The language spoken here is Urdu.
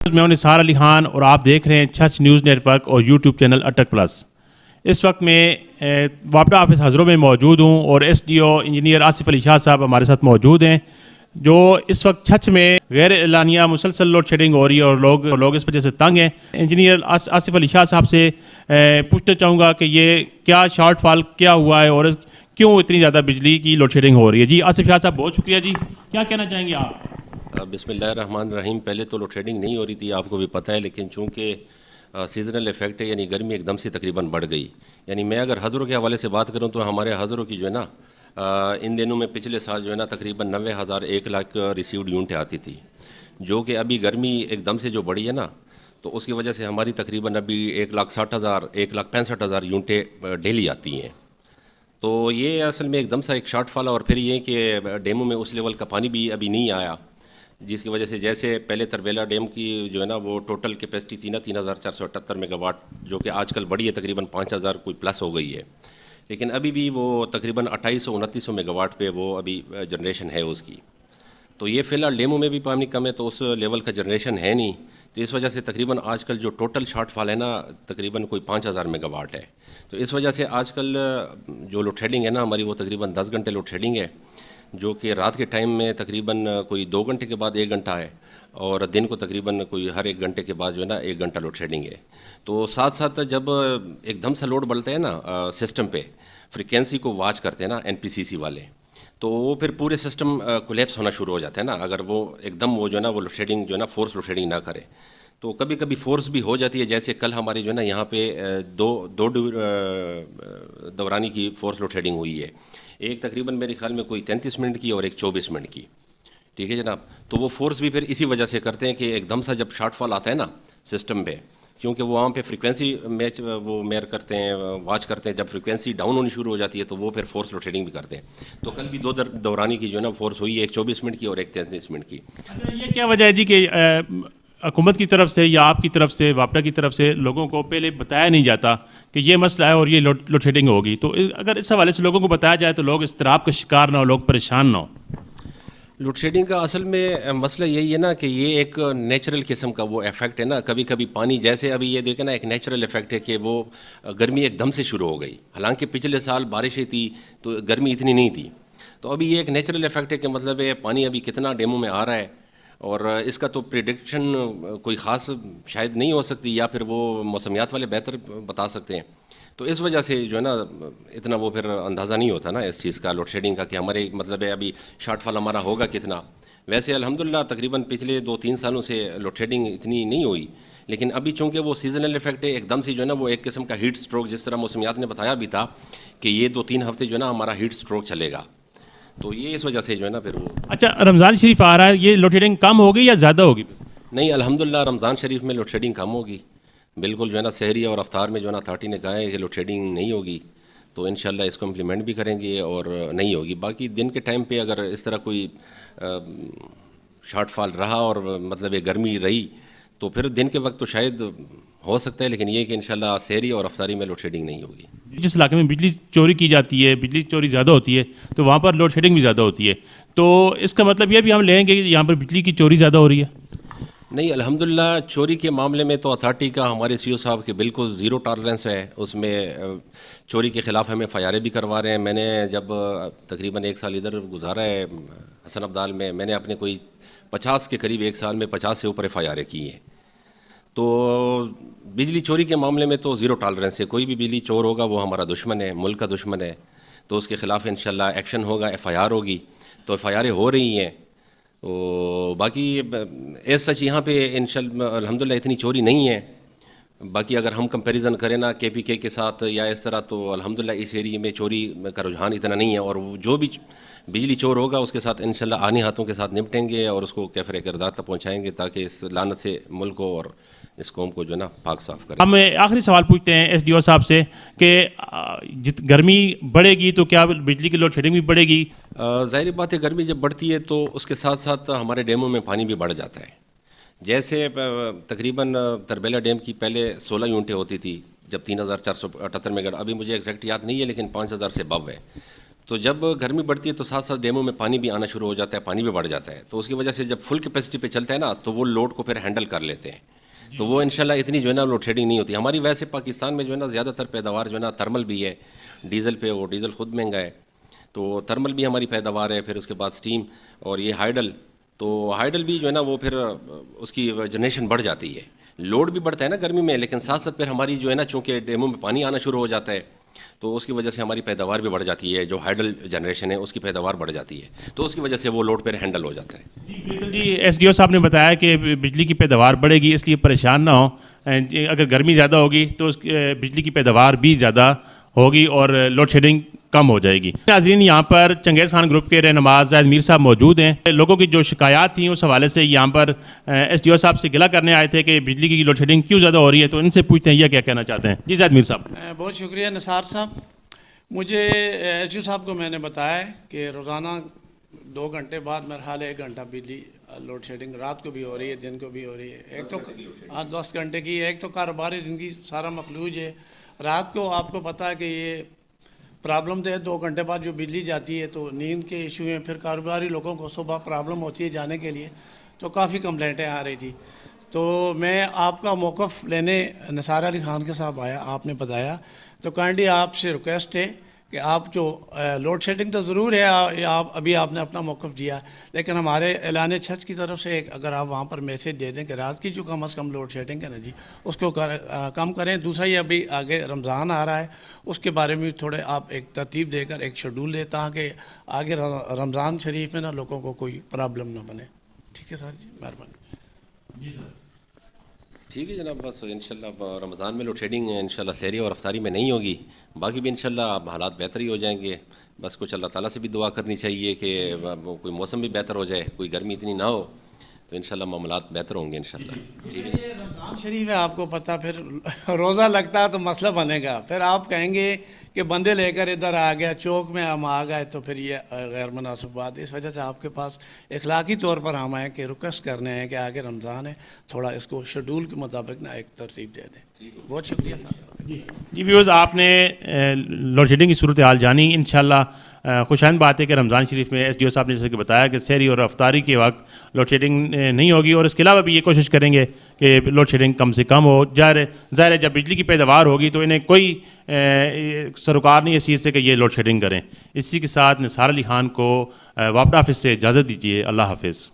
میں ہوں نثار علی خان اور آپ دیکھ رہے ہیں چھچ نیوز نیٹ ورک اور یوٹیوب چینل اٹک پلس۔ اس وقت میں وابڈا آفس ہزروں میں موجود ہوں اور S D O engineer Asif Ali Shah sahab ہمارے ساتھ موجود ہیں، جو اس وقت چھچ میں غیر اعلانیہ مسلسل لوڈ شیڈنگ ہو رہی ہے اور لوگ اس وجہ سے تنگ ہیں۔ انجینئر آصف علی شاہ صاحب سے پوچھنا چاہوں گا کہ یہ کیا شارٹ فال کیا ہوا ہے اور کیوں اتنی زیادہ بجلی کی لوڈ شیڈنگ ہو رہی ہے۔ جی آصف شاہ صاحب بہت شکریہ جی، کیا کہنا چاہیں گے آپ؟ بسم اللہ الرحمن الرحیم۔ پہلے تو لوڈ شیڈنگ نہیں ہو رہی تھی، آپ کو بھی پتہ ہے، لیکن چونکہ سیزنل ایفیکٹ ہے، یعنی گرمی ایک دم سے تقریباً بڑھ گئی۔ یعنی میں اگر حضروں کے حوالے سے بات کروں تو ہمارے حضروں کی جو ہے نا ان دنوں میں پچھلے سال جو ہے نا تقریباً 90,000 1 لاکھ ریسیوڈ یونٹیں آتی تھی، جو کہ ابھی گرمی ایک دم سے جو بڑھی ہے نا، تو اس کی وجہ سے ہماری تقریباً ابھی 1,60,000 1,65,000 یونٹیں ڈیلی آتی ہیں۔ تو یہ اصل میں ایک دم سا ایک شارٹ فال ہے، اور پھر یہ کہ ڈیموں میں اس لیول کا پانی بھی ابھی نہیں آیا، جس کی وجہ سے جیسے پہلے تربیلا ڈیم کی جو ہے نا وہ ٹوٹل کیپیسٹی تھی نا 3,478 میگا واٹ، جو کہ آج کل بڑی ہے، تقریباً 5,000 کوئی پلس ہو گئی ہے، لیکن ابھی بھی وہ تقریباً 2,800-2,900 میگا واٹ پہ وہ ابھی جنریشن ہے اس کی۔ تو یہ فی الحال ڈیموں میں بھی پانی کم ہے، تو اس لیول کا جنریشن ہے نہیں، تو اس وجہ سے تقریباً آج کل جو ٹوٹل شارٹ فال ہے نا تقریباً کوئی 5,000 میگا واٹ ہے۔ تو اس وجہ سے آج کل جو لوڈ شیڈنگ ہے نا ہماری، وہ تقریباً 10 گھنٹے لوڈ شیڈنگ ہے، جو کہ رات کے ٹائم میں تقریباً کوئی 2 گھنٹے کے بعد 1 گھنٹہ ہے، اور دن کو تقریباً کوئی ہر 1 گھنٹے کے بعد جو ہے نا 1 گھنٹہ لوڈ شیڈنگ ہے۔ تو ساتھ ساتھ جب ایک دم سے لوڈ بڑھتا ہے نا سسٹم پہ، فریکوینسی کو واچ کرتے ہیں نا NPCC والے، تو وہ پھر پورے سسٹم کولیپس ہونا شروع ہو جاتا ہے نا، اگر وہ ایک دم وہ جو ہے نا وہ لوڈ شیڈنگ جو ہے نا فورس لوڈ شیڈنگ نہ کرے، تو کبھی کبھی فورس بھی ہو جاتی ہے۔ جیسے کل ہماری جو ہے نا یہاں پہ دو دورانی کی فورس لوڈ شیڈنگ ہوئی ہے، ایک تقریباً میرے خیال میں کوئی 33 منٹ کی اور ایک 24 منٹ کی، ٹھیک ہے جناب۔ تو وہ فورس بھی پھر اسی وجہ سے کرتے ہیں کہ ایک دم سا جب شارٹ فال آتا ہے نا سسٹم پہ، کیونکہ وہ وہاں پہ فریکوینسی وہ میئر کرتے ہیں، واچ کرتے ہیں، جب فریکوینسی ڈاؤن ہونی شروع ہو جاتی ہے تو وہ پھر فورس لوڈ شیڈنگ بھی کرتے ہیں۔ تو کل بھی 2 دورانی کی جو ہے نا فورس ہوئی ہے، ایک 24 منٹ کی اور ایک 33 منٹ کی۔ یہ کیا وجہ ہے جی کہ حکومت کی طرف سے یا آپ کی طرف سے، وابڈا کی طرف سے لوگوں کو پہلے بتایا نہیں جاتا کہ یہ مسئلہ ہے اور یہ لوڈ شیڈنگ ہوگی؟ تو اگر اس حوالے سے لوگوں کو بتایا جائے تو لوگ اضطراب کا شکار نہ ہو، لوگ پریشان نہ ہو۔ لوڈ شیڈنگ کا اصل میں مسئلہ یہی ہے نا کہ یہ ایک نیچرل قسم کا وہ ایفیکٹ ہے نا، کبھی کبھی پانی جیسے ابھی یہ دیکھیں نا ایک نیچرل ایفیکٹ ہے کہ وہ گرمی ایک دم سے شروع ہو گئی، حالانکہ پچھلے سال بارشیں تھی تو گرمی اتنی نہیں تھی، تو ابھی یہ ایک نیچرل ایفیکٹ ہے کہ مطلب ہے پانی ابھی کتنا ڈیموں میں آ رہا ہے، اور اس کا تو پریڈکشن کوئی خاص شاید نہیں ہو سکتی، یا پھر وہ موسمیات والے بہتر بتا سکتے ہیں۔ تو اس وجہ سے جو ہے نا اتنا وہ پھر اندازہ نہیں ہوتا نا اس چیز کا، لوڈ شیڈنگ کا، کہ ہمارے مطلب ہے ابھی شارٹ فال ہمارا ہوگا کتنا۔ ویسے الحمدللہ تقریباً پچھلے 2-3 سالوں سے لوڈ شیڈنگ اتنی نہیں ہوئی، لیکن ابھی چونکہ وہ سیزنل ایفیکٹ ہے، ایک دم سے جو ہے نا وہ ایک قسم کا ہیٹ سٹروک، جس طرح موسمیات نے بتایا بھی تھا کہ یہ 2-3 ہفتے جو ہے نا ہمارا ہیٹ سٹروک چلے گا، تو یہ اس وجہ سے جو ہے نا پھر وہ۔ اچھا، رمضان شریف آ رہا ہے، یہ لوڈ شیڈنگ کم ہوگی یا زیادہ ہوگی؟ نہیں، الحمدللہ رمضان شریف میں لوڈ شیڈنگ کم ہوگی، بالکل جو ہے نا سحری اور افطار میں جو ہے نا اتھارٹی نے کہا ہے کہ لوڈ شیڈنگ نہیں ہوگی، تو انشاءاللہ اس کو امپلیمنٹ بھی کریں گے اور نہیں ہوگی۔ باقی دن کے ٹائم پہ اگر اس طرح کوئی شارٹ فال رہا اور مطلب یہ گرمی رہی تو پھر دن کے وقت تو شاید ہو سکتا ہے، لیکن یہ کہ انشاءاللہ سحری اور افطاری میں لوڈ شیڈنگ نہیں ہوگی۔ جس علاقے میں بجلی چوری کی جاتی ہے، بجلی چوری زیادہ ہوتی ہے، تو وہاں پر لوڈ شیڈنگ بھی زیادہ ہوتی ہے، تو اس کا مطلب یہ بھی ہم لیں گے کہ یہاں پر بجلی کی چوری زیادہ ہو رہی ہے؟ نہیں، الحمدللہ چوری کے معاملے میں تو اتھارٹی کا ہمارے سی او صاحب کے بالکل زیرو ٹالرنس ہے، اس میں چوری کے خلاف ہمیں FIR بھی کروا رہے ہیں۔ میں نے جب تقریباً 1 سال ادھر گزارا ہے حسن عبدال میں نے اپنے کوئی 50 کے قریب 1 سال میں 50 سے اوپر FIR کی ہیں۔ تو بجلی چوری کے معاملے میں تو زیرو ٹالرنس ہے، کوئی بھی بجلی چور ہوگا وہ ہمارا دشمن ہے، ملک کا دشمن ہے، تو اس کے خلاف انشاءاللہ ایکشن ہوگا، FIR ہوگی، تو FIR ہو رہی ہیں۔ تو باقی ایز سچ یہاں پہ انشاءاللہ الحمدللہ اتنی چوری نہیں ہے، باقی اگر ہم کمپیریزن کریں نا KPK کے ساتھ یا اس طرح، تو الحمدللہ اس ایریے میں چوری کا رجحان اتنا نہیں ہے، اور جو بھی بجلی چور ہوگا اس کے ساتھ انشاءاللہ آنی ہاتھوں کے ساتھ نپٹیں گے اور اس کو کیفر کردار تک پہنچائیں گے، تاکہ اس لعنت سے ملک کو اور اس قوم کو جو ہے نا پاک صاف کریں۔ ہم آخری سوال پوچھتے ہیں SDO صاحب سے کہ گرمی بڑھے گی تو کیا بجلی کی لوڈ شیڈنگ بھی بڑھے گی؟ ظاہر بات ہے، گرمی جب بڑھتی ہے تو اس کے ساتھ ساتھ ہمارے ڈیموں میں پانی بھی بڑھ جاتا ہے۔ جیسے تقریباً تربیلا ڈیم کی پہلے 16 یونٹیں ہوتی تھی جب 3,478 میگا، ابھی مجھے ایگزیکٹ یاد نہیں ہے لیکن 5,000 سے ابو ہے، تو جب گرمی بڑھتی ہے تو ساتھ ساتھ ڈیموں میں پانی بھی آنا شروع ہو جاتا ہے، پانی بھی بڑھ جاتا ہے، تو اس کی وجہ سے جب فل کیپیسٹی پہ چلتا ہے نا تو وہ لوڈ کو پھر ہینڈل کر لیتے ہیں، تو وہ انشاءاللہ اتنی جو ہے نا لوڈ شیڈنگ نہیں ہوتی ہماری۔ ویسے پاکستان میں جو ہے نا زیادہ تر پیداوار جو ہے نا تھرمل بھی ہے، ڈیزل پہ، وہ ڈیزل خود مہنگا ہے، تو تھرمل بھی ہماری پیداوار ہے، پھر اس کے بعد سٹیم اور یہ ہائیڈل، تو ہائیڈل بھی جو ہے نا وہ پھر اس کی جنریشن بڑھ جاتی ہے، لوڈ بھی بڑھتا ہے نا گرمی میں، لیکن ساتھ ساتھ پھر ہماری جو ہے نا چونکہ ڈیموں میں پانی آنا شروع ہو جاتا ہے تو اس کی وجہ سے ہماری پیداوار بھی بڑھ جاتی ہے، جو ہائیڈل جنریشن ہے اس کی پیداوار بڑھ جاتی ہے، تو اس کی وجہ سے وہ لوڈ پہ ہینڈل ہو جاتا ہے۔ جی بالکل جی، ایس ڈی او صاحب نے بتایا کہ بجلی کی پیداوار بڑھے گی، اس لیے پریشان نہ ہو، اگر گرمی زیادہ ہوگی تو اس بجلی کی پیداوار بھی زیادہ ہوگی اور لوڈ شیڈنگ کم ہو جائے گی۔ ناظرین، یہاں پر چنگیز خان گروپ کے رہنما زاہد میر صاحب موجود ہیں۔ لوگوں کی جو شکایات تھیں اس حوالے سے یہاں پر ایس ڈی او صاحب سے گلہ کرنے آئے تھے کہ بجلی کی لوڈ شیڈنگ کیوں زیادہ ہو رہی ہے، تو ان سے پوچھتے ہیں یہ کیا کہنا چاہتے ہیں۔ جی زاہد میر صاحب۔ بہت شکریہ نثار صاحب۔ مجھے ایس ڈی او صاحب کو میں نے بتایا ہے کہ روزانہ 2 گھنٹے بعد میرا حال 1 گھنٹہ بجلی لوڈ شیڈنگ رات کو بھی ہو رہی ہے، دن کو بھی ہو رہی ہے، ایک تو 10 گھنٹے کی، ایک تو کاروباری زندگی سارا مخلوج ہے۔ رات کو آپ کو پتہ ہے کہ یہ پرابلم تو ہے، 2 گھنٹے بعد جو بجلی جاتی ہے تو نیند کے ایشو ہیں، پھر کاروباری لوگوں کو صبح پرابلم ہوتی ہے جانے کے لیے، تو کافی کمپلینٹیں آ رہی تھی۔ تو میں آپ کا موقف لینے نثار علی خان کے صاحب آیا، آپ نے بتایا، تو کائنڈلی آپ سے ریکویسٹ ہے کہ آپ جو لوڈ شیڈنگ تو ضرور ہے، آپ نے اپنا موقف دیا، لیکن ہمارے اعلان چھت کی طرف سے اگر آپ وہاں پر میسیج دے دیں کہ رات کی جو کم از کم لوڈ شیڈنگ ہے نا جی اس کو کم کریں۔ دوسرا یہ ابھی آگے رمضان آ رہا ہے، اس کے بارے میں تھوڑے آپ ایک ترتیب دے کر ایک شیڈول دیں تاکہ آگے رمضان شریف میں نا لوگوں کو کوئی پرابلم نہ بنے۔ ٹھیک ہے سر جی، مہربانی۔ جی سر۔ ٹھیک ہے جناب، بس انشاءاللہ رمضان میں لوڈ شیڈنگ انشاءاللہ سحری اور افطاری میں نہیں ہوگی، باقی بھی انشاءاللہ حالات بہتر ہی ہو جائیں گے۔ بس کچھ اللہ تعالیٰ سے بھی دعا کرنی چاہیے کہ کوئی موسم بھی بہتر ہو جائے، کوئی گرمی اتنی نہ ہو، تو انشاءاللہ معاملات بہتر ہوں گے انشاءاللہ۔ یہ رمضان شریف ہے، آپ کو پتہ، پھر روزہ لگتا ہے تو مسئلہ بنے گا، پھر آپ کہیں گے کہ بندے لے کر ادھر آ گیا، چوک میں ہم آ گئے، تو پھر یہ غیر مناسب بات ہے۔ اس وجہ سے آپ کے پاس اخلاقی طور پر ہم آئیں کہ ریکویسٹ کرنے ہیں کہ آگے رمضان ہے، تھوڑا اس کو شیڈول کے مطابق نا ایک ترتیب دے دیں۔ بہت شکریہ صاحب۔ جی ویوز، آپ نے لوڈ شیڈنگ کی صورتحال جانی۔ انشاءاللہ خوش آئند بات ہے کہ رمضان شریف میں ایس ڈی او صاحب نے جیسے کہ بتایا کہ سحری اور افطاری کے وقت لوڈ شیڈنگ نہیں ہوگی، اور اس کے علاوہ بھی یہ کوشش کریں گے کہ لوڈ شیڈنگ کم سے کم ہو۔ ظاہر ہے جب بجلی کی پیداوار ہوگی تو انہیں کوئی سروکار نہیں اس چیز سے کہ یہ لوڈ شیڈنگ کریں۔ اسی کے ساتھ نثار علی خان کو وابڈہ آفس سے اجازت دیجیے۔ اللہ حافظ۔